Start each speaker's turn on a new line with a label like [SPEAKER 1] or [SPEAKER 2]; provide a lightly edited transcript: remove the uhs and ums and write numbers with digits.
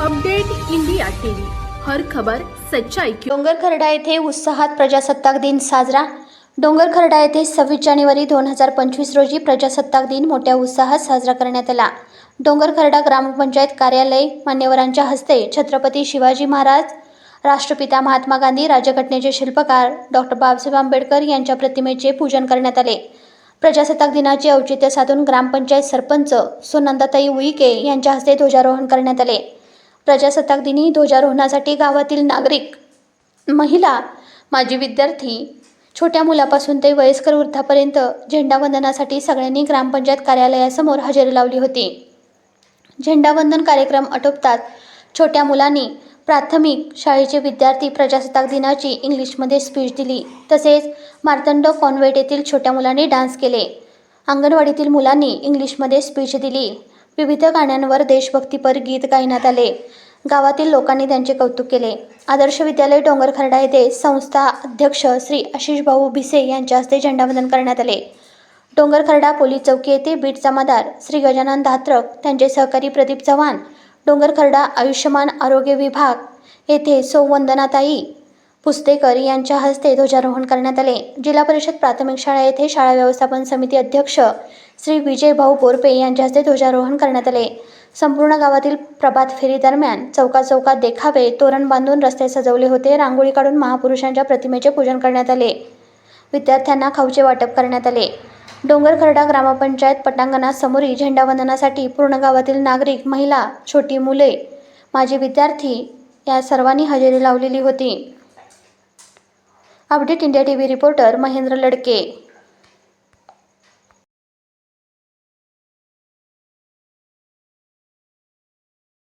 [SPEAKER 1] Update India TV, हर खबर सच्चाई की।
[SPEAKER 2] डोंगरखर्डा येथे उत्साहात प्रजासत्ताक दिन साजरा। डोंगरखर्डा येथे 26 जानेवारी 2025 रोजी प्रजासत्ताक दिन मोठ्या उत्साहात साजरा करण्यात आला। डोंगरखर्डा ग्रामपंचायत कार्यालय मान्यवरांच्या हस्ते छत्रपती शिवाजी महाराज, राष्ट्रपिता महात्मा गांधी, राज्यघटनेचे शिल्पकार डॉक्टर बाबासाहेब आंबेडकर यांच्या प्रतिमेचे पूजन करण्यात आले। प्रजासत्ताक दिनाचे औचित्य साधून ग्रामपंचायत सरपंच सुनंदाताई उईके यांच्या हस्ते ध्वजारोहण करण्यात आले। प्रजासत्ताक दिनी ध्वजारोहणासाठी गावातील नागरिक, महिला, माजी विद्यार्थी, छोट्या मुलापासून ते वयस्कर वृद्धापर्यंत झेंडावंदनासाठी सगळ्यांनी ग्रामपंचायत कार्यालयासमोर हजेरी लावली होती। झेंडावंदन कार्यक्रम आटोपताच छोट्या मुलांनी प्राथमिक शाळेचे विद्यार्थी प्रजासत्ताक दिनाची इंग्लिशमध्ये स्पीच दिली। तसेच मार्तंड कॉन्व्हेंट येथील छोट्या मुलांनी डान्स केले। अंगणवाडीतील मुलांनी इंग्लिशमध्ये स्पीच दिली। विविध गाण्यांवर देशभक्तीपर गीत गायण्यात आले। गावातील लोकांनी त्यांचे कौतुक केले। आदर्श विद्यालय डोंगरखर्डा येथे संस्था अध्यक्ष श्री आशिष भाऊ भिसे यांच्या हस्ते झेंडावंदन करण्यात आले। डोंगरखर्डा पोलीस चौकी येथे बीट जमादार श्री गजानन धात्रक, त्यांचे सहकारी प्रदीप चव्हाण, डोंगरखर्डा आयुष्यमान आरोग्य विभाग येथे सौ वंदनाताई पुस्तेकर यांच्या हस्ते ध्वजारोहण करण्यात आले। जिल्हा परिषद प्राथमिक शाळा येथे शाळा व्यवस्थापन समिती अध्यक्ष श्री विजय भाऊ बोरपे यांच्या हस्ते ध्वजारोहण करण्यात आले। संपूर्ण गावातील प्रभात फेरी दरम्यान चौकात देखावे, तोरण बांधून रस्ते सजवले होते। रांगोळी काढून महापुरुषांच्या प्रतिमेचे पूजन करण्यात आले। विद्यार्थ्यांना खाऊचे वाटप करण्यात आले। डोंगरखर्डा ग्रामपंचायत पटांगणासमोरील झेंडावंदनासाठी पूर्ण गावातील नागरिक, महिला, छोटी मुले, माजी विद्यार्थी या सर्वांनी हजेरी लावलेली होती। Update India TV reporter Mahendra लडके।